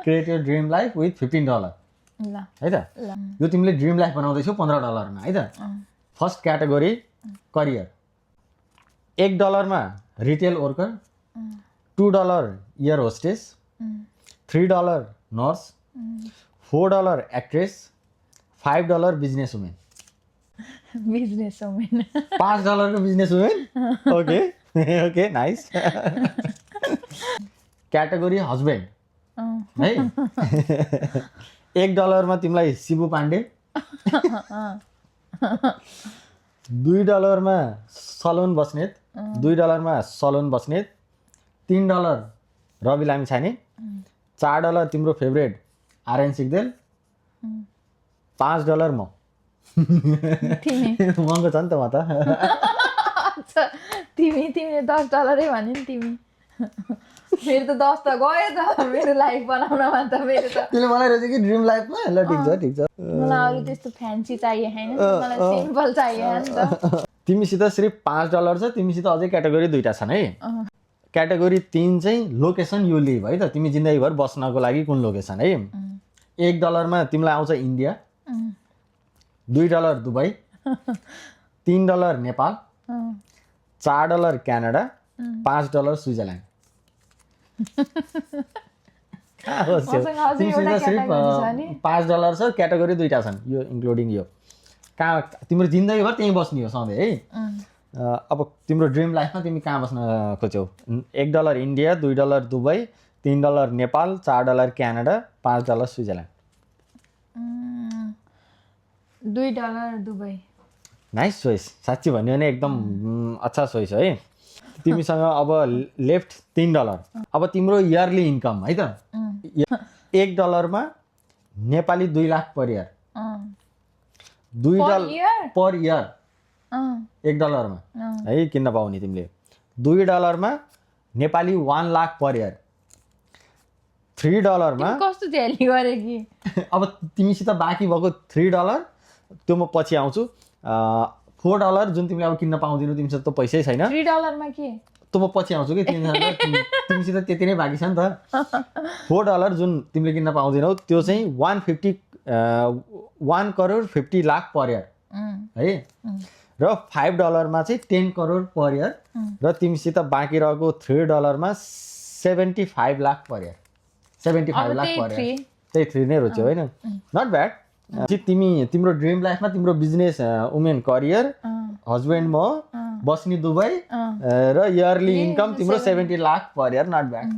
create your dream life with $15 ल है त यो तिमीले ड्रिम लाइफ बनाउँदैछौ $15 मा है त फर्स्ट क्याटेगोरी करियर $1 मा retail worker $2 air hostess $3 nurse $4 actress $5 business women business women $5 को business women okay okay nice category husband है $1 मा तिमीलाई शिबु पाण्डे $2 मा सलोन बस्नेत $2 मा सलोन बस्नेत $3 रवि लामिछाने $4 तिम्रो फेभरेट आर्यन सिग्देल $5 म तिमी महँगो छ नि त म त अच्छा तिमीले $10 भन्यो नि तिमी मेरो त 10 त गयो त मेरो लाइफ बनाउनमा त मेरो त तिमीले मलाई रहेछ कि ड्रिम लाइफमा ल ठिक छ मलाई अरू त्यस्तो फ्यान्सी चाहिए हैन मलाई सिम्पल चाहिए नि त तिमीसित सिर्फ $5 छ तिमीसित अझै क्याटेगोरी 2टा छन् है क्याटेगोरी 3 चाहिँ लोकेसन यु लिभ है त तिमी जिन्दगीभर बस्नको लागि कुन लोकेसन है $1 मा तिमीलाई आउँछ India $2 Dubai $3 Nepal $4 Canada $5 Switzerland तिमीसित सिर्फ $5 छ क्याटेगोरी 2टा छन् यो इन्क्लुडिङ यो कहाँ तिम्रो जिन्दगीभर त्यहीँ बस्ने हो सधैँ है अब तिम्रो ड्रिम लाइफमा तिमी कहाँ बस्न खोज्यौ $1 India $2 Dubai $3 Nepal $4 Canada $5 Switzerland $2 Dubai nice choice साँच्ची भन्यो भने एकदम अच्छा चोइस है तिमीसँग अब लेफ्ट $3 अब तिम्रो इयरली इन्कम है त $1 मा Nepali 2 lakh per year $2 per year $1 मा है किन्न पाउने तिमीले $2 मा नेपाली 1 लाख पर इयर $3 मा कस्तो झ्याली गरे कि अब तिमीसित बाँकी भएको $3 त्यो म पछि आउँछु $4 जुन तिमीले अब किन्न पाउँदिनौ तिमीसित त पैसै छैन $3 मा के त्यो म पछि आउँछु कि तिमीसित त्यति नै बाँकी छ नि त $4 जुन तिमीले किन्न पाउँदिनौ त्यो चाहिँ 1 करोड 50 लाख पर इयर है र $5 मा चाहिँ 10 करोड पर इयर र तिमीसित बाँकी रहेको $3 मा 75 lakh per year 75 lakh per year त्यही 3 नै रोज्यो होइन नट ब्याड तिम्रो ड्रिम लाइफमा तिम्रो बिजनेस वुमेन करियर हस्बेन्ड म बस्ने दुबई र इयरली इन्कम तिम्रो 70 lakh per year not bad